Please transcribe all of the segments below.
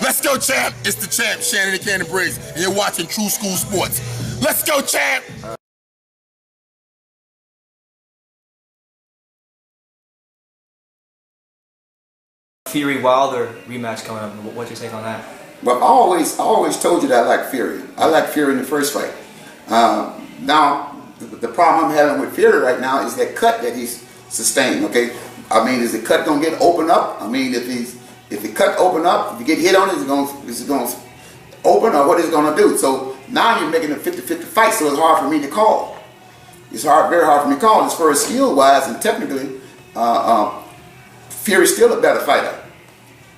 Let's go, champ. It's the champ, Shannon the Cannon Briggs, and you're watching True School Sports. Let's go, champ. Fury Wilder rematch coming up. What's your take on that? Well, I always told you that I like Fury. I like Fury in the first fight. Now, the problem I'm having with Fury right now is that cut that he's sustained. Okay, I mean, is the cut gonna get open up? I mean, if the cut open up, if you get hit on it, is it gonna open, or what is it gonna do? So now you're making a 50-50 fight, so it's hard for me to call. It's very hard for me to call. As far as skill wise and technically, Fury's still a better fighter.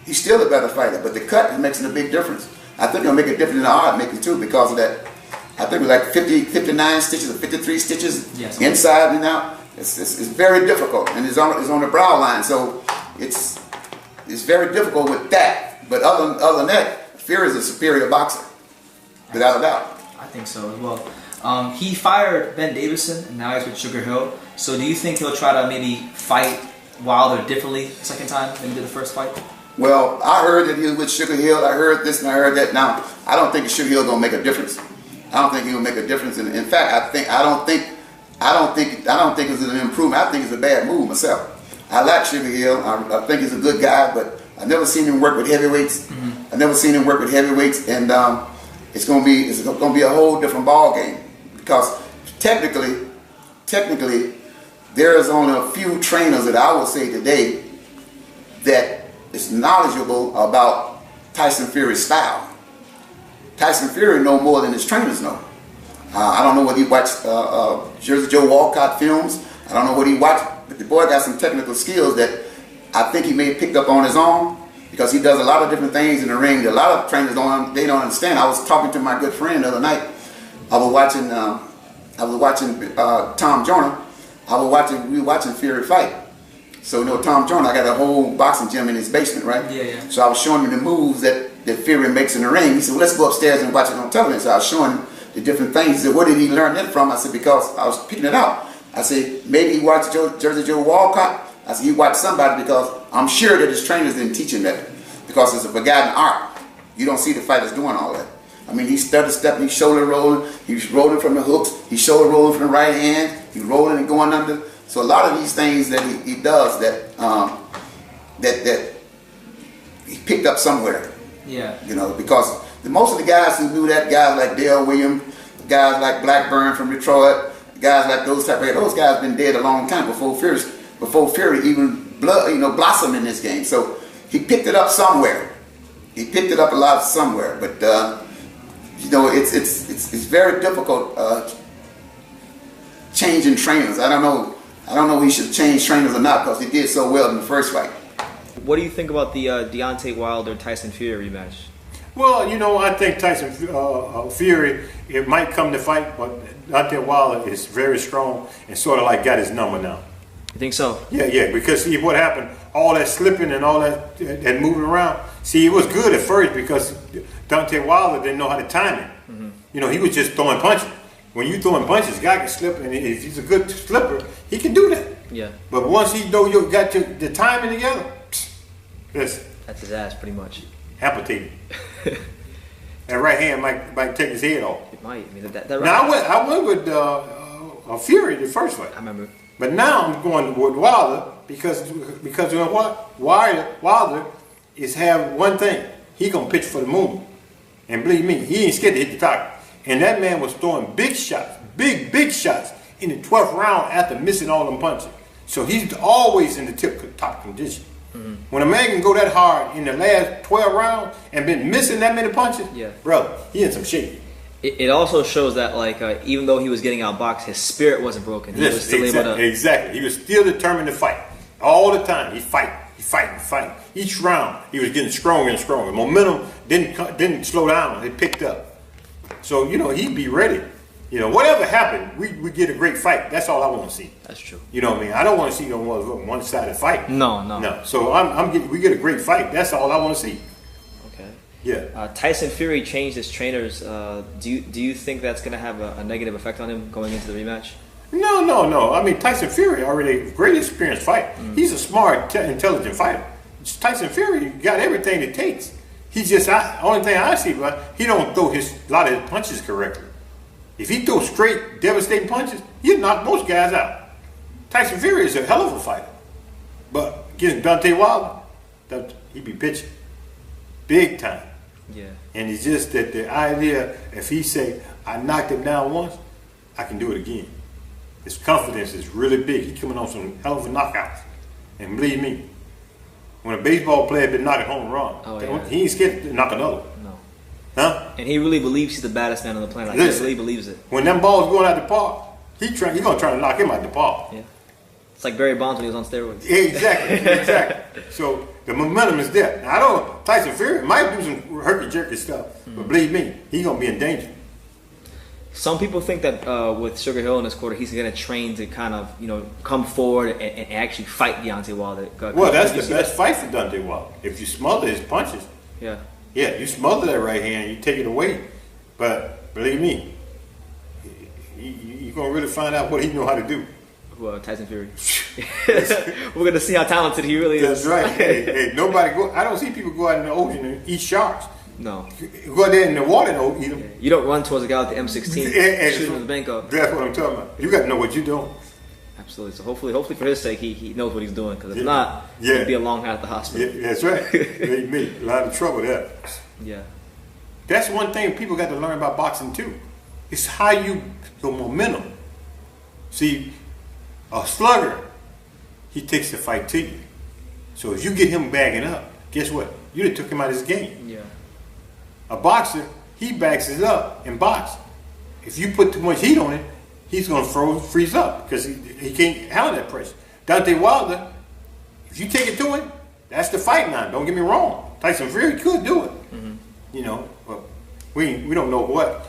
He's still a better fighter, but the cut is making a big difference. I think it'll make a difference in the odd making too, because of that. I think it was like 59 stitches or 53 stitches inside and out. It's very difficult, and it's on the brow line, so it's very difficult with that. But other than that, Fury is a superior boxer, without a doubt. I think so as well. He fired Ben Davison, and now he's with Sugar Hill. So do you think he'll try to maybe fight Wilder differently the second time than he did the first fight? Well, I heard that he was with Sugar Hill. I heard this and I heard that. Now, I don't think Sugar Hill gonna make a difference. I don't think he'll make a difference. In fact, I don't think it's an improvement. I think it's a bad move myself. I like Sugar Hill. I think he's a good guy, but I've never seen him work with heavyweights. I've never seen him work with heavyweights, and it's gonna be a whole different ball game, because technically, there is only a few trainers that I will say today that is knowledgeable about Tyson Fury's style. Tyson Fury know more than his trainers know. I don't know what he watched Jersey Joe Walcott films. I don't know what he watched, but the boy got some technical skills that I think he may have picked up on his own, because he does a lot of different things in the ring that a lot of trainers don't understand. I was talking to my good friend the other night. I was watching Tom Joyner. We were watching Fury fight. So, you know, Tom Joyner, I got a whole boxing gym in his basement, right? Yeah. So I was showing him the moves that Fury makes in the ring. He said, well, let's go upstairs and watch it on television. So I was showing him the different things. He said, where did he learn that from? I said, because I was picking it out. I said, maybe he watched Jersey Joe Walcott. I said, he watched somebody, because I'm sure that his trainers didn't teach him that, because it's a forgotten art. You don't see the fighters doing all that. I mean, he's stutter stepping, he's shoulder rolling, he's rolling from the hooks, he's shoulder rolling from the right hand, he's rolling and going under. So a lot of these things that he does that he picked up somewhere. Yeah. You know, because most of the guys who knew that, guys like Dale Williams, guys like Blackburn from Detroit, guys like those guys been dead a long time before Fury even blossomed in this game. So he picked it up somewhere. He picked it up a lot somewhere, but you know, it's very difficult changing trainers. I don't know if he should change trainers or not, because he did so well in the first fight. What do you think about the Deontay Wilder Tyson Fury rematch? Well, you know, I think Tyson Fury, it might come to fight, but Deontay Wilder is very strong and sort of like got his number now. You think so? Yeah, because see what happened, all that slipping and all that moving around. See, it was good at first because Deontay Wilder didn't know how to time it. You know, he was just throwing punches. When you throwing punches, guy can slip, and if he's a good slipper, he can do that. Yeah. But once he know you got the timing together, that's his ass pretty much. Amputated. That right hand might take his head off. It might. I mean, that now right I went with Fury the first fight. I remember. But now I'm going with Wilder because you know what? Wilder is have one thing. He gonna pitch for the moon, and believe me, he ain't scared to hit the target. And that man was throwing big shots, big shots in the 12th round after missing all them punches. So he's always in the top condition. When a man can go that hard in the last 12 rounds and been missing that many punches, brother, he in some shape. It also shows that, like, even though he was getting outboxed, his spirit wasn't broken. He was still able to... Exactly. He was still determined to fight. All the time. He fighting. Each round, he was getting stronger and stronger. Momentum didn't slow down. It picked up. So, you know, he'd be ready. You know, whatever happened, we get a great fight. That's all I want to see. That's true. You know what I mean? I don't want to see no one-sided fight. No. So we get a great fight. That's all I want to see. Okay. Yeah. Tyson Fury changed his trainers. Do you think that's going to have a negative effect on him going into the rematch? No. I mean, Tyson Fury already a great experienced fighter. He's a smart, intelligent fighter. Tyson Fury got everything it takes. only thing I see, but he don't throw a lot of his punches correctly. If he throws straight, devastating punches, he'll knock most guys out. Tyson Fury is a hell of a fighter. But against Deontay Wilder, he be pitching. Big time. Yeah. And it's just that the idea, if he say, I knocked him down once, I can do it again. His confidence is really big. He's coming on some hell of a knockouts. And believe me, when a baseball player been knocking home run, he ain't scared to knock another one. No. Huh? And he really believes he's the baddest man on the planet. Like, he really believes it. When them balls going out the park, he gonna try to knock him out the park. Yeah. It's like Barry Bonds when he was on steroids. Exactly. So the momentum is there. Now, Tyson Fury might do some herky-jerky stuff, but believe me, he's gonna be in danger. Some people think that with Sugar Hill in this quarter, he's going to train to kind of, come forward and actually fight Deontay Wilder. Well, that's the best fight for Deontay Wilder. If you smother his punches, yeah, you smother that right hand, you take it away. But believe me, you're going to really find out what he know how to do. Well, Tyson Fury. We're going to see how talented he really is. That's right. hey, I don't see people go out in the ocean and eat sharks. No. Go out there in the water and eat them. Yeah. You don't run towards a guy with the M16 shooting the bank up. That's what I'm talking about. You got to know what you're doing. Absolutely. So hopefully for his sake, he knows what he's doing. Because if not, he'd be a long time at the hospital. Yeah, that's right. Me, a lot of trouble there. Yeah. That's one thing people got to learn about boxing too. It's how your momentum. See, a slugger, he takes the fight to you. So if you get him bagging up, guess what? You done took him out of his game. Yeah. A boxer, he backs it up and box. If you put too much heat on him, he's going to freeze up because he can't handle that pressure. Deontay Wilder, if you take it to him, that's the fight now. Don't get me wrong. Tyson Fury could do it. Mm-hmm. But we don't know what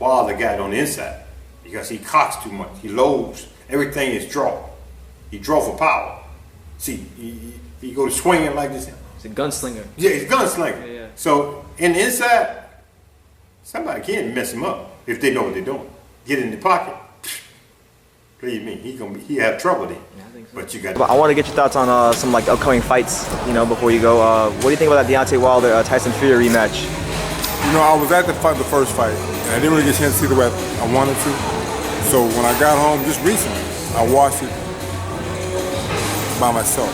Wilder got on the inside because he cocks too much. He loads. Everything is draw. He draw for power. See, he go to swinging like this. He's a gunslinger. Yeah, he's a gunslinger. Yeah. So in the inside, somebody can mess him up if they know what they're doing. Get in the pocket. Believe me, he have trouble then. Yeah, I think so. But you got. I want to get your thoughts on some upcoming fights. Before you go, what do you think about that Deontay Wilder Tyson Fury rematch? I was at the first fight, and I didn't really get a chance to see the way I wanted to. So when I got home just recently, I watched it by myself.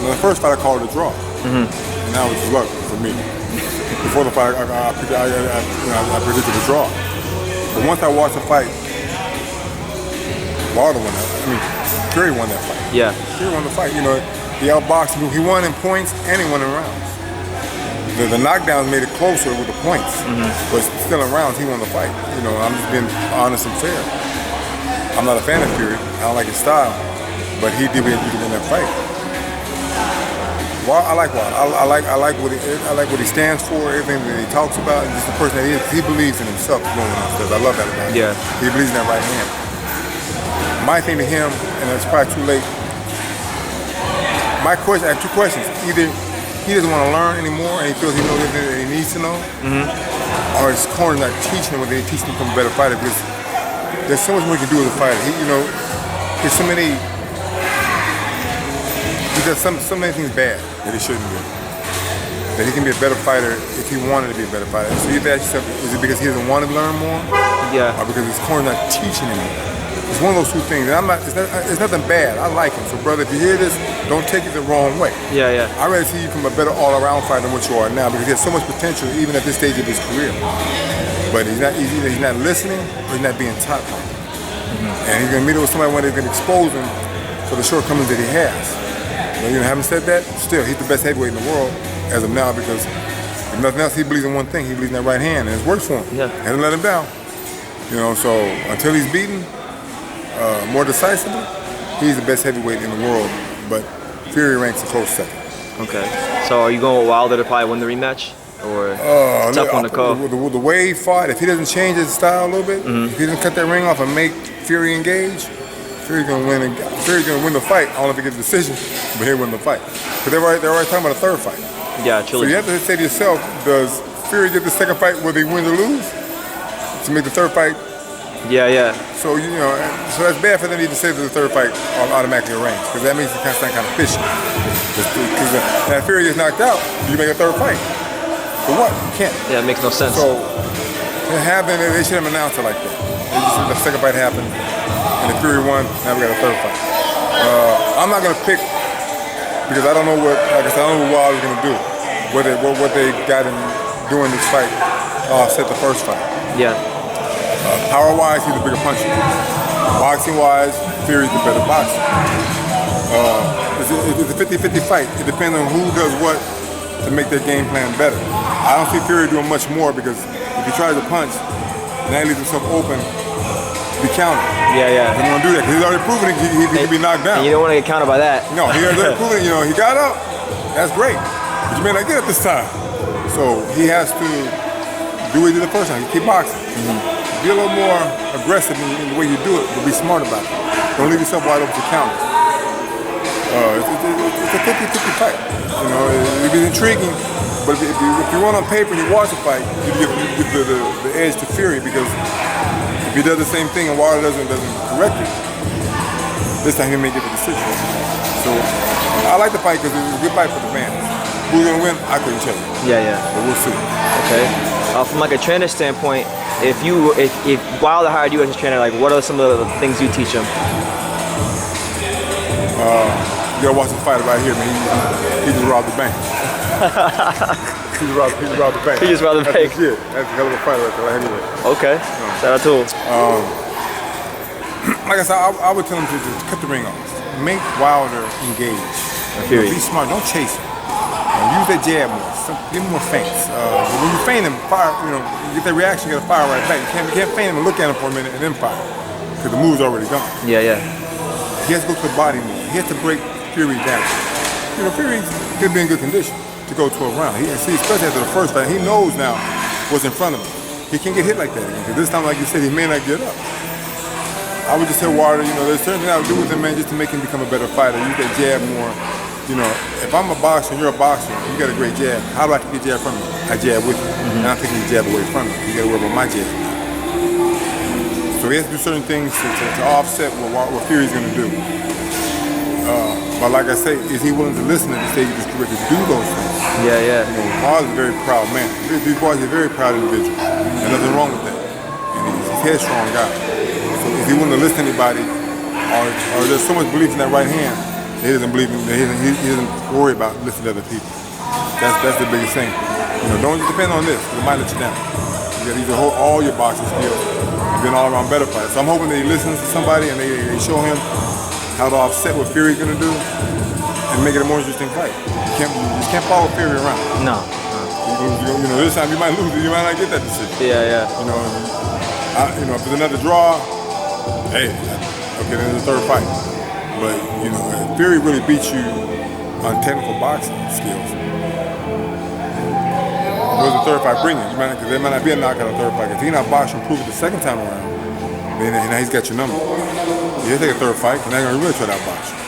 And the first fight I called it a draw, and that was luck for me. Before the fight, I predicted a draw. But once I watched the fight, Wilder won that. Fury won that fight. Yeah. Fury won the fight. He outboxed him. He won in points and he won in rounds. The knockdowns made it closer with the points, but still in rounds, he won the fight. I'm just being honest and fair. I'm not a fan of Fury. I don't like his style, but he did win that fight. Well, I like Wilder. I like what he stands for, everything that he talks about, and just the person that he is. He believes in himself more than he does. I love that about him. Yeah. He believes in that right hand. My thing to him, and it's probably too late. I have two questions. Either he doesn't want to learn anymore, and he feels he knows everything that he needs to know, or his corner's not teaching him what they teach him to become a better fighter. Because there's so much more he can do as a fighter. There's so many. He does so many things bad that he shouldn't do. That he can be a better fighter if he wanted to be a better fighter. So you have to ask yourself, is it because he doesn't want to learn more? Yeah. Or because his corner's not teaching him more? It's one of those two things. And it's nothing bad. I like him. So brother, if you hear this, don't take it the wrong way. Yeah. I'd rather see you become a better all-around fighter than what you are now because he has so much potential even at this stage of his career. But either he's not listening or he's not being taught properly. And he's going to meet with somebody when they're going to expose him for the shortcomings that he has. But having said that, still, he's the best heavyweight in the world as of now because if nothing else, he believes in one thing. He believes in that right hand, and it's worked for him. Yeah. Hasn't let him down. So until he's beaten more decisively, he's the best heavyweight in the world. But Fury ranks a close second. Okay. So are you going with Wilder to probably win the rematch? Or tough one to call? The way he fought, if he doesn't change his style a little bit, if he doesn't cut that ring off and make Fury engage, Fury's gonna win. Fury's gonna win the fight. I don't know if he gets a decision, but he'll win the fight. But they're already talking about a third fight. Yeah, truly. So you have to say to yourself, does Fury get the second fight whether he wins or lose to make the third fight? Yeah. So so that's bad for them to even say that the third fight automatically arranged because that means it's kind of fishing. Because if Fury gets knocked out, you make a third fight. For what? You can't. Yeah, it makes no sense. So they should have announced it like that. The second fight happened, and the Fury won. Now we got a third fight. I'm not gonna pick because I don't know what. Like I said, I don't know what Wilder's gonna do. What they got in doing this fight set the first fight. Yeah. Power-wise, he's the bigger puncher. Boxing-wise, Fury's the better boxer. It's a 50-50 fight. It depends on who does what to make their game plan better. I don't see Fury doing much more because if he tries to punch, now he leaves himself open to be countered. Yeah. He don't want to do that because he's already proven he can be knocked down. And you don't want to get countered by that. No, he already proven it. He got up. That's great. But you may not get up this time. So he has to do what he did the first time. Keep boxing. Be a little more aggressive in the way you do it, but be smart about it. Don't leave yourself wide open to counter. It's a 50-50 fight. It'd be intriguing, but if you run on paper and you watch the fight, you give the edge to Fury because if he does the same thing and Wilder doesn't correct it, this time he may get the decision. So I like the fight because it's a good fight for the fans. Who's gonna win? I couldn't tell you. Yeah. But we'll see. Okay. From like a trainer standpoint, if Wilder hired you as a trainer, like what are some of the things you teach him? You gotta watch the fighter right here, man. He just robbed the bank. he just robbed the bank. He just robbed the bank. Yeah, that's a hell of a fighter right there. Anyway. Okay. Shout out to him. Like I said, I would tell him to cut the ring off. Make Wilder engage. Be smart. Don't chase him. Use that jab more. Give him more feints. When you feint him, fire. You get that reaction. You gotta fire right back. You can't feint him and look at him for a minute and then fire, because the move's already gone. Yeah. He has to go to the body more. He has to break Fury down. Fury could be in good condition to go 12 rounds. Especially after the first fight, he knows now what's in front of him. He can't get hit like that again. Because this time, like you said, he may not get up. I would just tell Wilder, there's certain things I would do with him, man, just to make him become a better fighter. Use that jab more. If I'm a boxer and you're a boxer, you got a great jab. How do I take your jab from you? I jab with you. And I'm taking your jab away from you. You got to worry about my jab. So he has to do certain things to offset what Fury's going to do. But like I say, is he willing to listen at the stage of his career to do those things? Yeah. Wilder's a very proud man. These boys are a very proud individual. And nothing wrong with that. And he's a headstrong guy. So is he willing to listen to anybody? Or there's so much belief in that right hand that he doesn't believe in, he doesn't worry about listening to other people. That's the biggest thing. Don't just depend on this, because it might let you down. You got to use all your boxing skills and be an all-around better fighter. So I'm hoping that he listens to somebody and they show him how to offset what Fury's gonna do and make it a more interesting fight. You can't follow Fury around. No. This time you might lose it, you might not get that decision. Yeah. If there's another draw, hey, okay, then there's a third fight. But if Fury really beats you on technical boxing skills, where's the third fight bringing? Because there might not be a knockout on the third fight. If he's not boxing, prove it the second time around, then now he's got your number. He'll take a third fight, and they're going to really try to outbox you.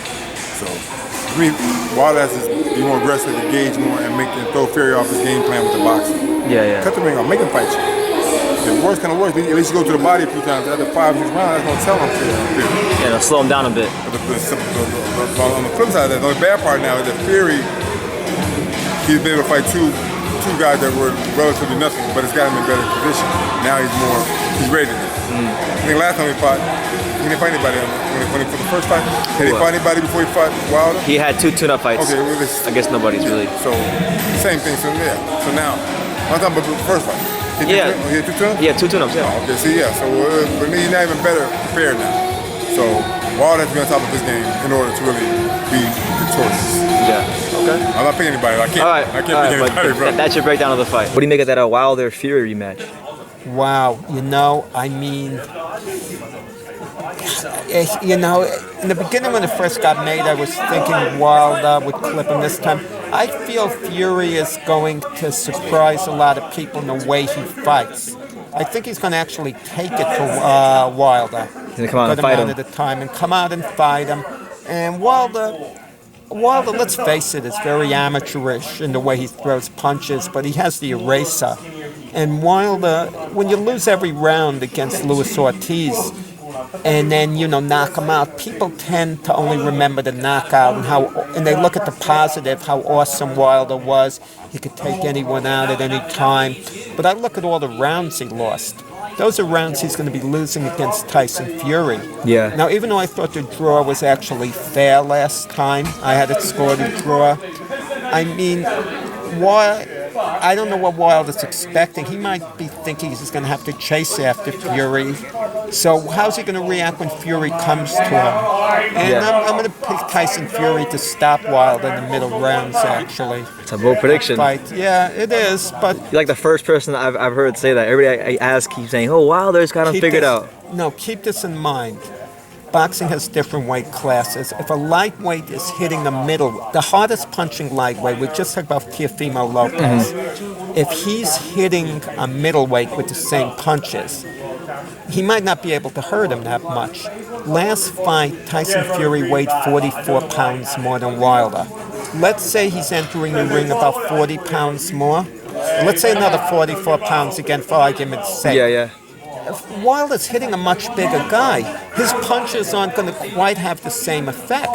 So, to me, Wilder has to be more aggressive, engage more, and throw Fury off his game plan with the boxing. Yeah. Cut the ring off, make him fight you. If worse kind of worse, at least you go to the body a few times. After 5 or 6 rounds, that's going to tell him Fury. Yeah, it'll slow him down a bit. But on the flip side of that, the only bad part now is that Fury, he's been able to fight two guys that were relatively nothing, but it's got him in better position. Now he's ready to do it. I think last time he fought, he didn't fight anybody when he for the first fight. Did he fight anybody before he fought Wilder? He had 2 tune-up fights. Okay, I guess nobody's really. So same thing. So now I'm talking about the first fight. He had 2 tune-ups? Yeah, 2 tune-ups. Yeah. Okay, see, So but he's not even better prepared now. So Wilder has to be on top of his game in order to really be victorious. Yeah. Okay. I'm not picking anybody. I can't. All right. I can't pick anybody, bro. That's your breakdown of the fight. What do you make of that Wilder Fury rematch? Wow, I mean, in the beginning when it first got made, I was thinking Wilder would clip him this time. I feel Fury is going to surprise a lot of people in the way he fights. I think he's going to actually take it to Wilder. He's going to come out and fight him. At a time and come out and fight him. And Wilder, let's face it, is very amateurish in the way he throws punches, but he has the eraser. And Wilder, when you lose every round against Luis Ortiz, and then knock him out. People tend to only remember the knockout and they look at the positive, how awesome Wilder was. He could take anyone out at any time. But I look at all the rounds he lost. Those are rounds he's going to be losing against Tyson Fury. Yeah. Now, even though I thought the draw was actually fair last time, I had it scored a draw. I mean, why? I don't know what Wilder's expecting. He might be thinking he's going to have to chase after Fury. So how's he going to react when Fury comes to him? And I'm going to pick Tyson Fury to stop Wilder in the middle rounds, actually. It's a bold prediction. Fight. Yeah, it is, but... You're like the first person I've heard say that. Everybody I ask keeps saying, oh, Wilder's got him figured out. No, keep this in mind. Boxing has different weight classes. If a lightweight is hitting the middle, the hardest punching lightweight, we just talked about Teofimo Lopez. If he's hitting a middleweight with the same punches, he might not be able to hurt him that much. Last fight, Tyson Fury weighed 44 pounds more than Wilder. Let's say he's entering the ring about 40 pounds more. Let's say another 44 pounds again for argument's sake. Yeah. If Wilder's hitting a much bigger guy, his punches aren't going to quite have the same effect.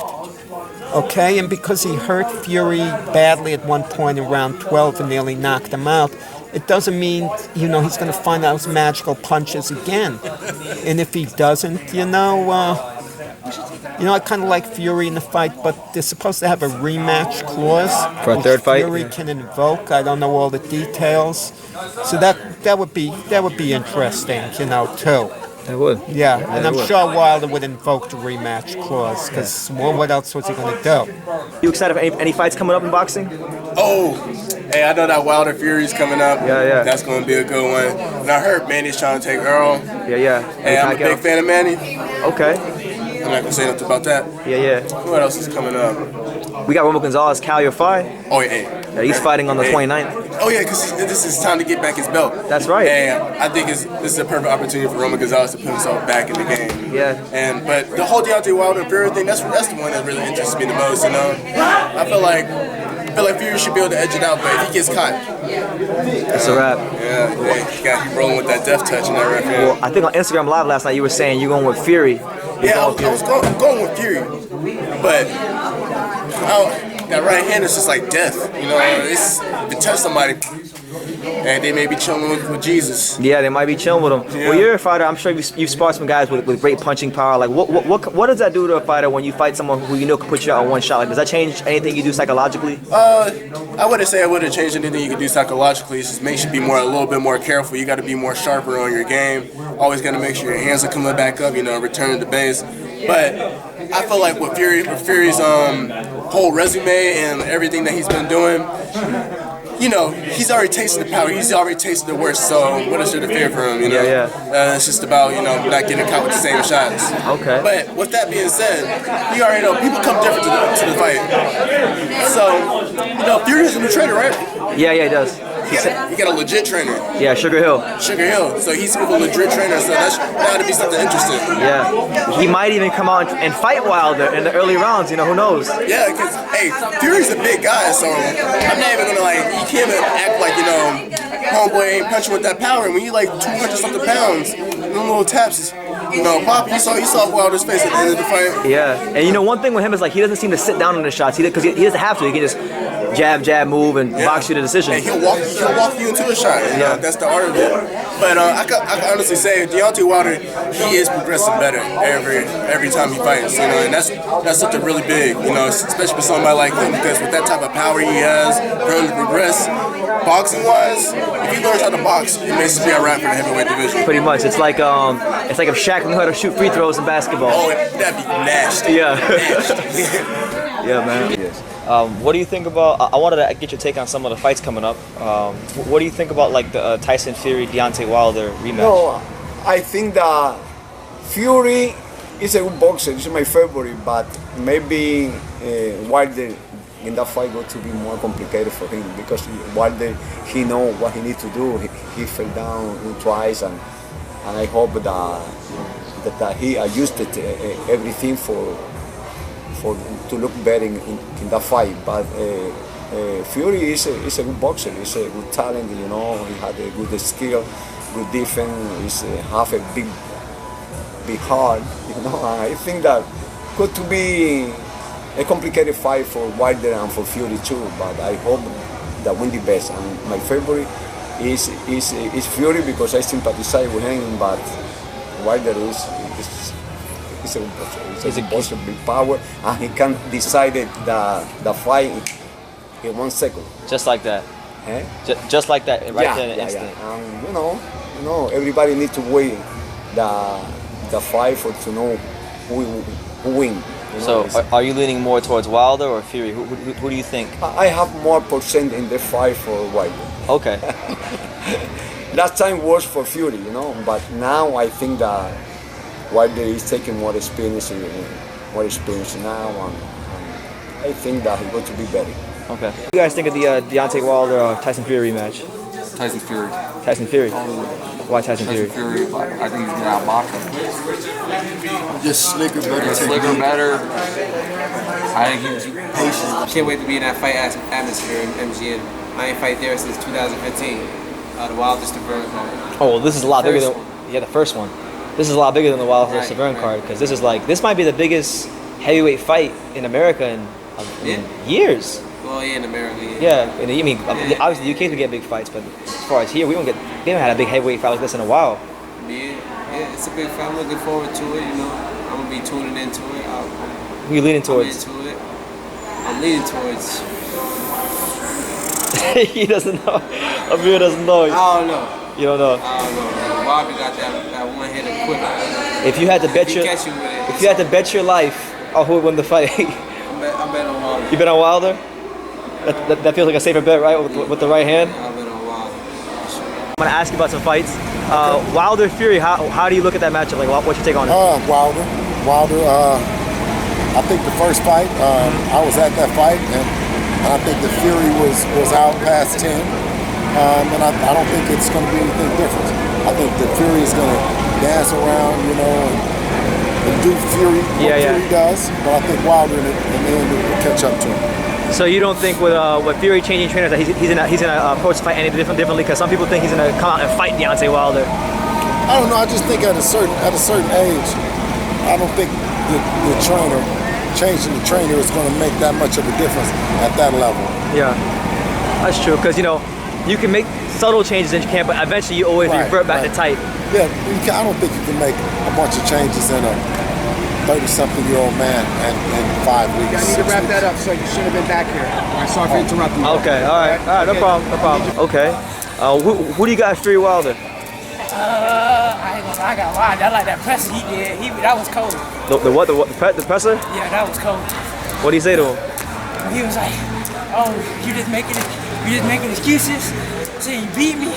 Okay, and because he hurt Fury badly at one point in round 12 and nearly knocked him out, it doesn't mean, he's going to find those magical punches again. And if he doesn't, I kind of like Fury in the fight, but they're supposed to have a rematch clause for a third fight. Fury can invoke. I don't know all the details, so that would be interesting, too. It would. Yeah, and I'm sure Wilder would invoke the rematch clause because what else was he going to do? You excited for any fights coming up in boxing? Oh, hey, I know that Wilder Fury's coming up. Yeah. That's going to be a good one. And I heard Manny's trying to take Earl. Yeah. Hey, I'm a big fan of Manny. Okay. I'm not going to say nothing about that. Yeah. What else is coming up? We got Romo Gonzalez, Cal, your fight. Oh, yeah. He's fighting on the 29th. Oh, yeah, because this is time to get back his belt. That's right. And I think this is a perfect opportunity for Romo Gonzalez to put himself back in the game. Yeah. But the whole Deontay Wilder Fury thing, that's the one that really interests me the most, I feel like Fury should be able to edge it out, but if he gets caught, it's a wrap. Yeah, you got to be rolling with that death touch in that right hand. Well, I think on Instagram Live last night you were saying you're going with Fury. Yeah, I was going with Fury, but that right hand is just like death. It's to touch somebody, and they may be chilling with Jesus. Yeah, they might be chilling with him. Yeah. Well, you're a fighter. I'm sure you've sparred some guys with great punching power. Like, what does that do to a fighter when you fight someone who can put you out in one shot? Like, does that change anything you do psychologically? I wouldn't say I would have changed anything you could do psychologically. It just makes you be a little bit more careful. You got to be more sharper on your game. Always got to make sure your hands are coming back up. Return to the base. But I feel like with Fury's whole resume and everything that he's been doing, he's already tasted the power. He's already tasted the worst. So what is there to fear for him? It's just about not getting caught with the same shots. Okay. But with that being said, you already know people come different to the fight. So Fury is a new trainer, right? Yeah, he does. He got a legit trainer. Yeah, Sugar Hill. So he's with a legit trainer, so that's got to be something interesting. Yeah. He might even come out and fight Wilder in the early rounds, who knows? Yeah, because, Fury's a big guy, so I'm not even going to, you can't even act like, homeboy ain't punching with that power. And when you 200-something pounds, them little taps, pop, you saw Wilder's face at the end of the fight. Yeah, and one thing with him is he doesn't seem to sit down on the shots because he doesn't have to. He can just jab, move, and box you to decision. And he'll walk you into a shot. That's the art of it. But I can honestly say Deontay Wilder, he is progressing better every time he fights. And that's something really big. Especially for somebody like him, because with that type of power he has, for him to progress, boxing wise, if he learns how to box, he may be a wrap for the heavyweight division. Pretty much. It's like if Shaq knew how to shoot free throws in basketball. Oh, that'd be nasty. Yeah. Nasty. Yeah, man. Yes. What do you think about? I wanted to get your take on some of the fights coming up. What do you think about the Tyson Fury Deontay Wilder rematch? No, I think that Fury is a good boxer. He's my favorite, but maybe Wilder in that fight got to be more complicated for him because Wilder he know what he needs to do. He fell down twice, and I hope that he adjusted everything to look better in that fight. But Fury is a good boxer. He's a good talent. He had a good skill, good defense. He's have a big be hard, you know. I think that could to be a complicated fight for Wilder and for Fury too. But I hope that win the best. And my favorite is Fury because I sympathize with him. But Wilder is a possible power, and he can decide the fight in 1 second. Just like that. Eh? Just like that, right there in an yeah. instant. You know, everybody needs to wait the fight to know who win. You know, So, are you leaning more towards Wilder or Fury? Who do you think? I have more percent in the fight for Wilder. Okay. Last time was for Fury, you know, but now I think that Wilder is taking more experience now, and I think that he's going to be better. Okay. What do you guys think of the Deontay Wilder Tyson Fury rematch? Tyson Fury. Tyson Fury. Why Tyson Fury? Fury, I think he's gonna outbox him. Just slicker, better. Slicker, better. I think he's patient. Can't wait to be in that fight atmosphere in MGM. I ain't fight there since 2015. The Wilder Severn card. Oh, well, this is a lot bigger than First the first one. This is a lot bigger than the Wilder Right, Severn right. card because this might be the biggest heavyweight fight in America in years. Well, yeah, in America. Yeah, and I mean, obviously the UK we get big fights, but as far as here, we haven't had a big heavyweight fight like this in a while. Yeah, it's a big fight. I'm looking forward to it. You know, I'm gonna be tuning into it. Who you leaning towards? I'm leaning towards. He doesn't know. Amir doesn't know. I don't know. You don't know. I don't know. Wilder got that one hit of quick. If you had to bet your, catch you with it, if you had to bet your life on who would win the fight, I bet on Wilder. you bet on Wilder. That feels like a safer bet, right? With the right hand. I bet on Wilder. I'm gonna ask you about some fights. Wilder Fury. How do you look at that matchup? Like, what's your take on it? Wilder. I think the first fight, I was at that fight, and I think the Fury was out past 10. And I don't think it's going to be anything different. I think the Fury is going to dance around, you know, and do Fury what Fury does. But I think Wilder in the end will catch up to him. So you don't think with Fury changing trainers that he's gonna approach the fight any differently? Because some people think he's gonna come out and fight Deontay Wilder. I don't know. I just think at a certain age, I don't think the trainer changing the trainer is going to make that much of a difference at that level. Yeah, that's true. Because you can make subtle changes in your camp, but eventually you always revert back to type. Yeah, I don't think you can make a bunch of changes in a 30-something-year-old man in 5 weeks. I need to wrap that up, so you shouldn't have been back here. Sorry for interrupting you. Okay, all right, no problem. Okay, who do you got Fury Wilder? I got Wilder. I like that presser he did. That was cold. The what? The presser? Yeah, that was cold. What did he say to him? He was like, "Oh, you just making excuses. Saying you beat me,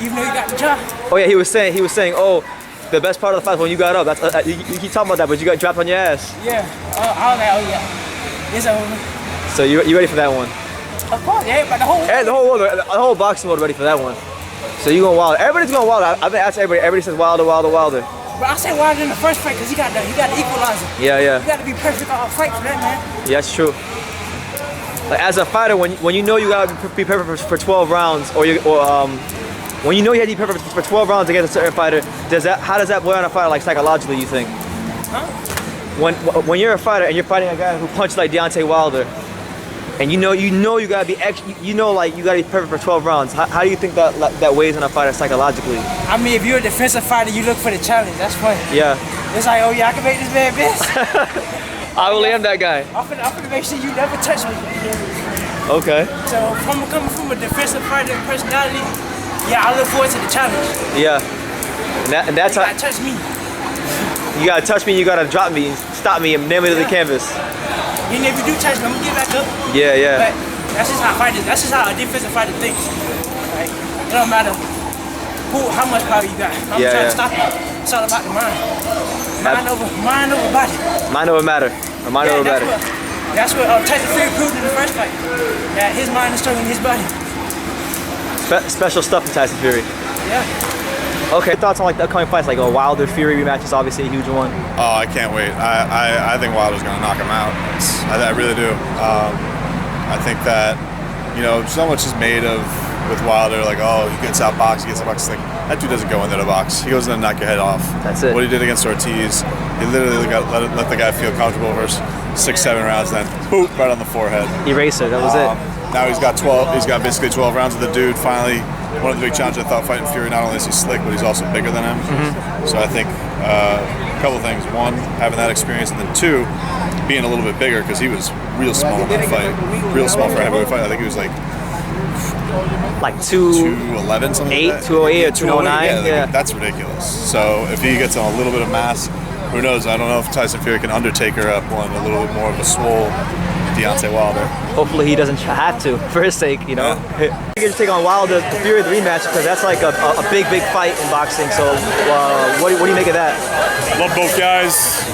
even though you got the job." Oh yeah, he was saying, oh, the best part of the fight was when you got up. That's you keep talking about that, but you got dropped on your ass. Yeah. I was like, oh yeah, it's over. So you ready for that one? Of course, yeah, but the whole boxing world ready for that one. So you going Wilder? Everybody's going Wilder. I've been asking everybody. Everybody says Wilder. But I say Wilder in the first fight because he got the equalizer. Yeah. You got to be perfect all fight for that, man. Yeah, that's true. Like as a fighter, when you know you gotta be perfect for 12 rounds, or when you know you have to be perfect for 12 rounds against a certain fighter, how does that play on a fighter like psychologically? You think? Huh? When you're a fighter and you're fighting a guy who punched like Deontay Wilder, and you know you gotta be you gotta be perfect for 12 rounds. How do you think that weighs on a fighter psychologically? I mean, if you're a defensive fighter, you look for the challenge. That's funny. Yeah. It's like, oh yeah, I can make this man miss. I really am that guy. I'm finna make sure you never touch me. Okay. So coming from a defensive fighter personality, yeah, I look forward to the challenge. Yeah. And that's how. You gotta touch me. You gotta touch me. You gotta drop me, stop me, and nail me to the canvas. And if you do touch me, I'm gonna get back up. Yeah. But that's just how fighters. That's just how a defensive fighter thinks. Right? It don't matter how much power you got. I'm trying to stop you. It's all about the mind. Mind over body. Mind over matter. Mind over matter. That's what Tyson Fury proved in the first fight. That his mind is stronger than his body. Special stuff in Tyson Fury. Yeah. Okay, thoughts on like the upcoming fights, like a Wilder Fury rematch is obviously a huge one. Oh, I can't wait. I think Wilder's gonna knock him out. I really do. I think that so much is made of with Wilder, like, oh, he gets outboxed, Like, that dude doesn't go in there to box. He goes in there to knock your head off. That's it. What he did against Ortiz, he literally let the guy feel comfortable versus 6-7 rounds, then boop, right on the forehead. Eraser, that was it. Now he's got 12. He's got basically 12 rounds with the dude. Finally, one of the big challenges I thought fighting Fury. Not only is he slick, but he's also bigger than him. So I think a couple things: one, having that experience, and then two, being a little bit bigger because he was real small in that fight. Real small for a heavyweight fight. I think he was like 211, something 8, like that. 208 or 209. Yeah, that's ridiculous. So if he gets on a little bit of mass, who knows? I don't know if Tyson Fury can Undertaker up one a little bit more of a swole Deontay Wilder. Hopefully he doesn't have to, for his sake, you know. You get to take on Wilder, Fury, the rematch, because that's like a big fight in boxing. So what do you make of that? Love both guys.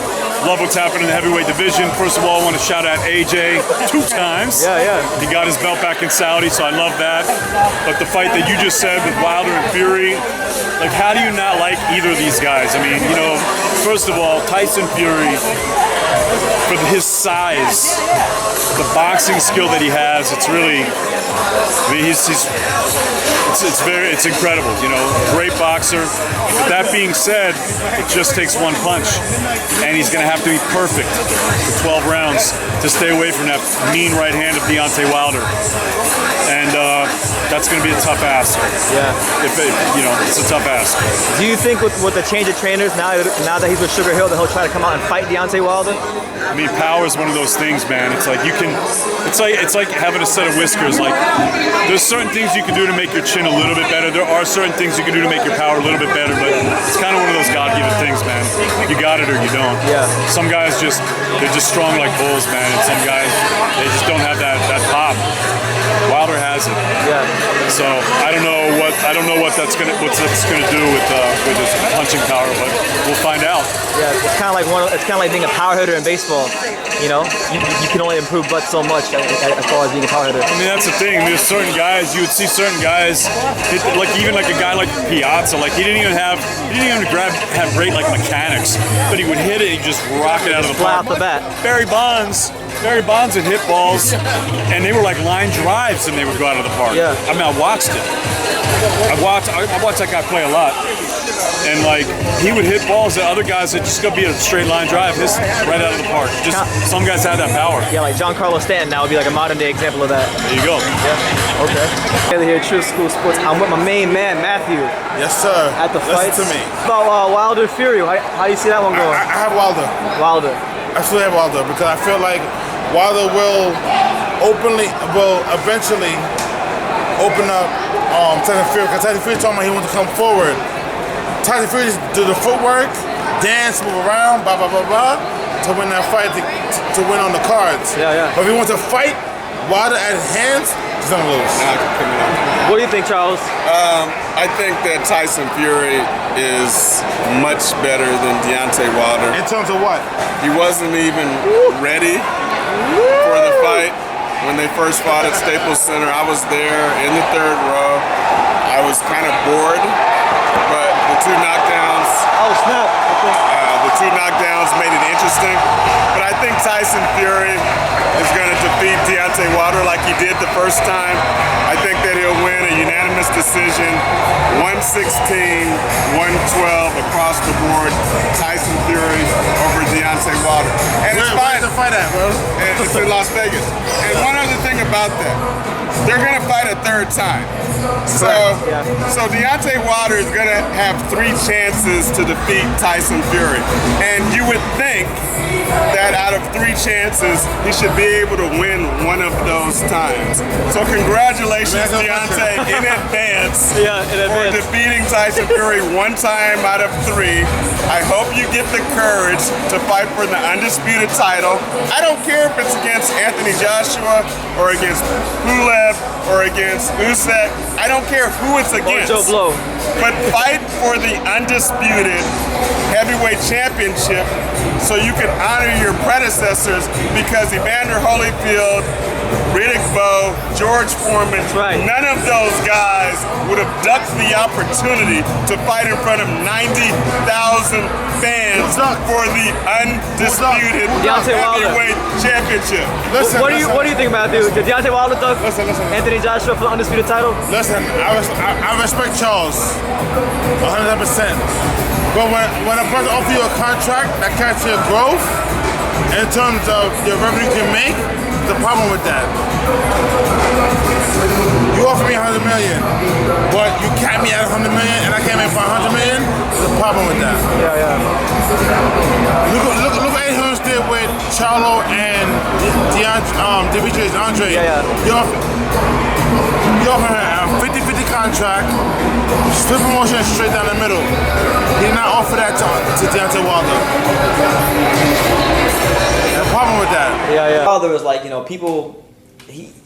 Love what's happening in the heavyweight division. First of all, I want to shout out AJ 2 times. Yeah. He got his belt back in Saudi, so I love that. But the fight that you just said with Wilder and Fury, like, how do you not like either of these guys? I mean, you know, first of all, Tyson Fury, for his size, the boxing skill that he has, it's really, I mean, it's incredible, you know, great boxer. But that being said, it just takes one punch, and he's going to have to be perfect for 12 rounds to stay away from that mean right hand of Deontay Wilder. And that's going to be a tough ask. Yeah. It's a tough ask. Do you think with the change of trainers, now that he's with Sugar Hill, that he'll try to come out and fight Deontay Wilder? I mean, power is one of those things, man. It's like it's like having a set of whiskers. Like, there's certain things you can do to make your chin a little bit better. There are certain things you can do to make your power a little bit better, but it's kind of one of those God-given things, man. You got it or you don't. Yeah. Some guys they're just strong like bulls, man, and some guys, they just don't have that pop. Wilder has it. Yeah. So I don't know what that's gonna do with his punching power, but we'll find out. Yeah, it's kind of like being a power hitter in baseball. You know, you can only improve but so much as far as being a power hitter. I mean, that's the thing. There's certain guys, you would see certain guys, even like a guy like Piazza, like he didn't even have great like mechanics, but he would hit it, he'd just rock it out of the park. Fly off the bat. Barry Bonds would hit balls, and they were like line drives, and they would go out of the park. Yeah. I mean, I watched it. I watched that guy play a lot, and like he would hit balls that other guys that just gonna be a straight line drive, his right out of the park. Just some guys have that power. Yeah, like Giancarlo Stanton now would be like a modern day example of that. There you go. Yeah. Okay. Taylor here, True School Sports. I'm with my main man Matthew. Yes, sir. At the fight. Listen to me. About Wilder Fury. How do you see that one going? I have Wilder. Wilder. I still have Wilder because I feel like Wilder will eventually open up Tyson Fury, because Tyson Fury told me he wants to come forward. Tyson Fury just do the footwork, dance, move around, blah blah blah blah, to win that fight, to win on the cards. Yeah. But if he wants to fight Wilder at his hands, he's gonna lose. What do you think, Charles? I think that Tyson Fury is much better than Deontay Wilder. In terms of what? He wasn't even ready for the fight when they first fought at Staples Center. I was there in the 3rd row. I was kind of bored, but the 2 knockdowns. Oh snap! The 2 knockdowns made it interesting. But I think Tyson Fury is going to defeat Deontay Wilder like he did the first time. I think that he'll win a unanimous decision, 116, 112 across the board. Tyson Fury over Deontay Wilder. And it's fine. Where's the fight at, bro? It's in Las Vegas. And one other thing about that, they're going to fight a 3rd time. So Deontay Wilder is going to have 3 chances to defeat Tyson Fury. And you would think that out of 3 chances, he should be able to win one of those times. So congratulations, Deontay, in advance for defeating Tyson Fury 1 time out of 3. I hope you get the courage to fight for the undisputed title. I don't care if it's against Anthony Joshua or against Pulev or against Usyk. I don't care who it's against. Or Joe Blow. But fight for the undisputed heavyweight championship so you can honor your predecessors, because Evander Holyfield Riddick Bowe, George Foreman, none of those guys would have ducked the opportunity to fight in front of 90,000 fans for the undisputed heavyweight championship. What do you think, Matthew? Did Deontay Wilder duck Anthony Joshua for the undisputed title? Listen, I respect Charles 100%. But when a person offers you a contract that carries your growth in terms of your revenue you can make, the problem with that. You offer me $100 million, but you cap me at $100 million and I can't make $100 million, there's a problem with that. Yeah. Look what A. Hearns did with Charlo and Demetrius Andre. You offer him a 50-50 contract, split promotion straight down the middle. He did not offer that to Deontay Wilder. The problem with that. Yeah. Wilder was like, people,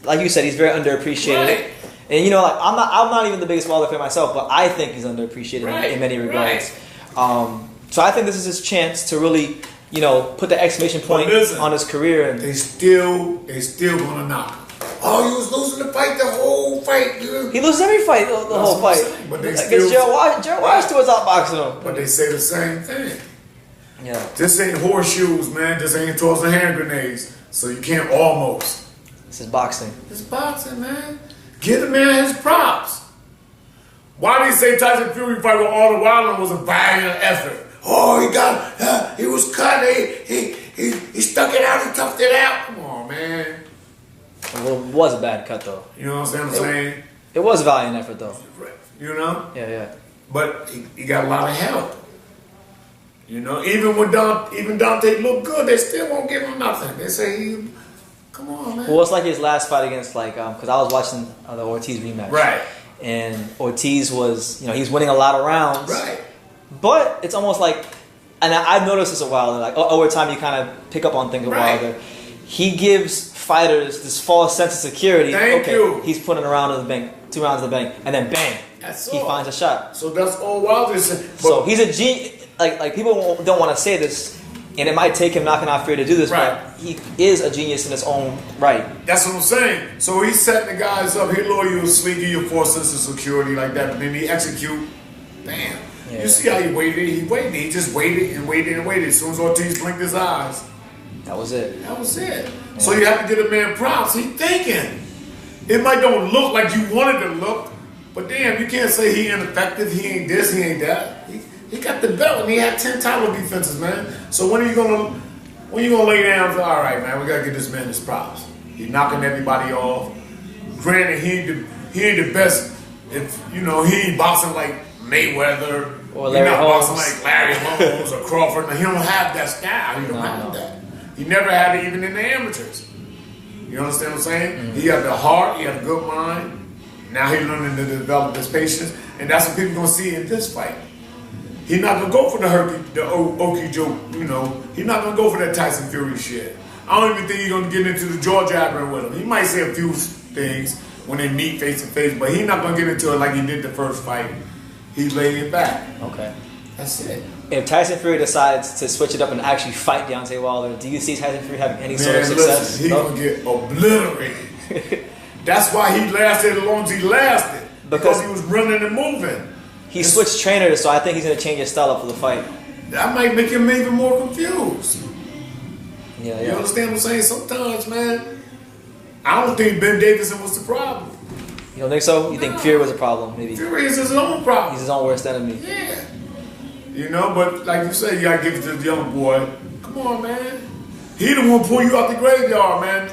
like you said, he's very underappreciated. Right. And like I'm not even the biggest Wilder fan myself, but I think he's underappreciated in many regards. So I think this is his chance to really, put the exclamation point on his career. And they still gonna knock him. Oh, he was losing the fight the whole fight, dude. He loses every fight, the whole fight. But they still, Gerald Washington was outboxing him. But they say the same thing. Yeah. This ain't horseshoes, man. This ain't tossing hand grenades. So you can't almost. This is boxing. It's boxing, man. Give the man his props. Why do you say Tyson Fury fight with all the Wilder was a valiant effort? Oh, he was cut. He stuck it out and toughed it out. Come on, man. Well, it was a bad cut, though. You know what I'm saying? It was a valiant effort, though. You know? Yeah. But he got a lot of help. Even when Deontay looked good, they still won't give him nothing. They say, come on, man. Well, it's like his last fight against, because I was watching the Ortiz rematch. Right. And Ortiz was, he's winning a lot of rounds. Right. But it's almost like, and I've noticed this a while, like over time you kind of pick up on things with Wilder. He gives fighters this false sense of security. Thank you. He's putting a round in the bank, 2 rounds in the bank, and then bang, he finds a shot. So that's all Wilder said. So he's a genius. Like people don't want to say this, and it might take him knocking out Fury to do this, but he is a genius in his own right. That's what I'm saying. So he's setting the guys up. He lure you asleep, give you a false sense of security like that, but then he execute. Bam. Yeah. You see how he waited? He just waited and waited and waited. As soon as Ortiz blinked his eyes. That was it. Yeah. So you have to give a man props. He's thinking. It might don't look like you wanted to look, but damn, you can't say he ineffective, he ain't this, he ain't that. He got the belt and he had 10 title defenses, man. So when are you gonna lay down and say, all right, man, we gotta give this man his props. He's knocking everybody off. Granted, he ain't the best. If he ain't boxing like Mayweather or Larry Holmes. Boxing like Larry Holmes or Crawford. He don't have that style. He don't have that. He never had it even in the amateurs. You understand what I'm saying? Mm-hmm. He had the heart. He had a good mind. Now he's learning to develop his patience, and that's what people gonna see in this fight. He's not gonna go for the Okie joke. He's not gonna go for that Tyson Fury shit. I don't even think he's gonna get into the jaw jabbering with him. He might say a few things when they meet face to face, but he's not gonna get into it like he did the first fight. He's laying it back. Okay. That's it. If Tyson Fury decides to switch it up and actually fight Deontay Wilder, do you see Tyson Fury having any sort of success? He's gonna get obliterated. That's why he lasted as long as he lasted. Because he was running and moving. He switched trainers, so I think he's gonna change his style up for the fight. That might make him even more confused. Yeah. You understand what I'm saying? Sometimes, man, I don't think Ben Davison was the problem. You don't think so? You think Fury was a problem? Maybe Fury is his own problem. He's his own worst enemy. Yeah. But like you said, you gotta give it to the young boy. Come on, man. He the one pull you out the graveyard, man.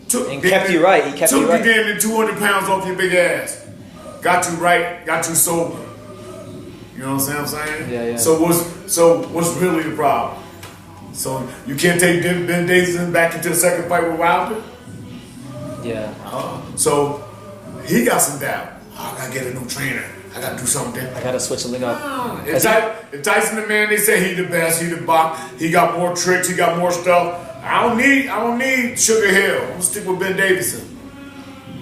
Kept you right. He kept you right. Took you damn near 200 pounds off your big ass. Got you right. Got you sober. You know what I'm saying? Yeah. So what's really the problem? So you can't take Ben Davison back into the second fight with Wilder? Yeah. So he got some doubt. I gotta get a new trainer. I gotta do something different. I gotta switch something up. If Tyson the man, they say he the best, he the box, he got more tricks, he got more stuff. I don't need Sugar Hill. I'm gonna stick with Ben Davison.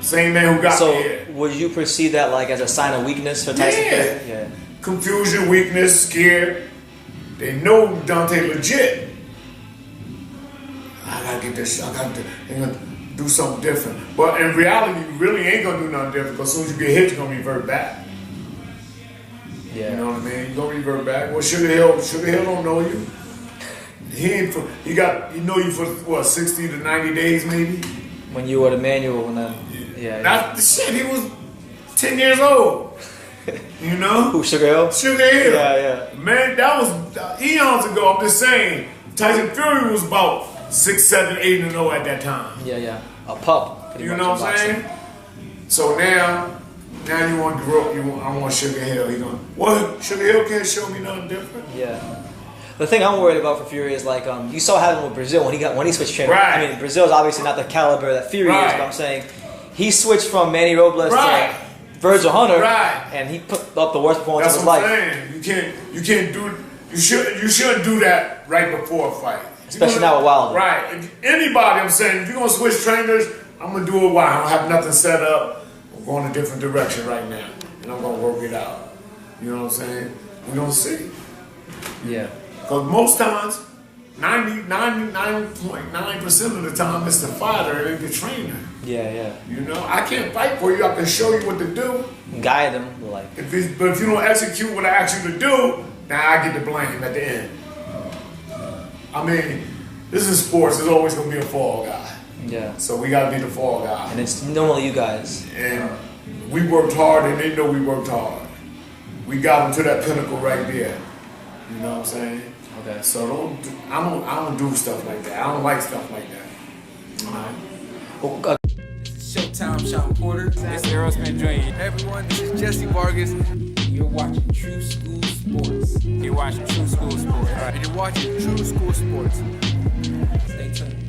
Same man who got me here. So would you perceive that like as a sign of weakness for Tyson? Yeah. Confusion, weakness, scared. They know Deontay legit. I gotta get this. do something different. But in reality, you really ain't gonna do nothing different because as soon as you get hit, you're gonna revert back. Yeah. You know what I mean? You're gonna revert back. Well, Sugar Hill don't know you. He know you for what, 60 to 90 days maybe? When you were the manual, and then Not the shit. He was 10 years old. You know? Who, Sugar Hill? Sugar Hill. Yeah. Man, that was eons ago. I'm just saying. Tyson Fury was about 6, 7, 8 and 0 at that time. Yeah. A pup. You know what I'm saying? So now you want to grow up. I want Sugar Hill. What? Sugar Hill can't show me nothing different. Yeah. The thing I'm worried about for Fury is like you saw happened with Brazil when he switched trainers. Right. I mean, Brazil's obviously not the caliber that Fury is, but I'm saying he switched from Manny Robles to Virgil Hunter, and he put up the worst performance of his life. That's what I'm saying. You shouldn't do that right before a fight. Especially now with Wilder. Right. If anybody, I'm saying, if you're gonna switch trainers, I'm gonna do it while I don't have nothing set up. I'm going a different direction right now, and I'm gonna work it out. You know what I'm saying? We're gonna see. Yeah. Because most times, 99.9% of the time, it's the fighter and the trainer. Yeah. You know, I can't fight for you. I can show you what to do. Guide them, like. But if you don't execute what I ask you to do, now I get the blame at the end. I mean, this is sports. There's always gonna be a fall guy. Yeah. So we gotta be the fall guy. And it's normally you guys. And we worked hard, and they know we worked hard. We got them to that pinnacle right there. You know what I'm saying? Okay. So I don't do stuff like that. I don't like stuff like that. You know? Showtime, Sean Porter. It's Aerosmith Joy. Hey everyone, this is Jesse Vargas. You're watching True School Sports. You're watching True School Sports. All right, and you're watching True School Sports. Stay tuned.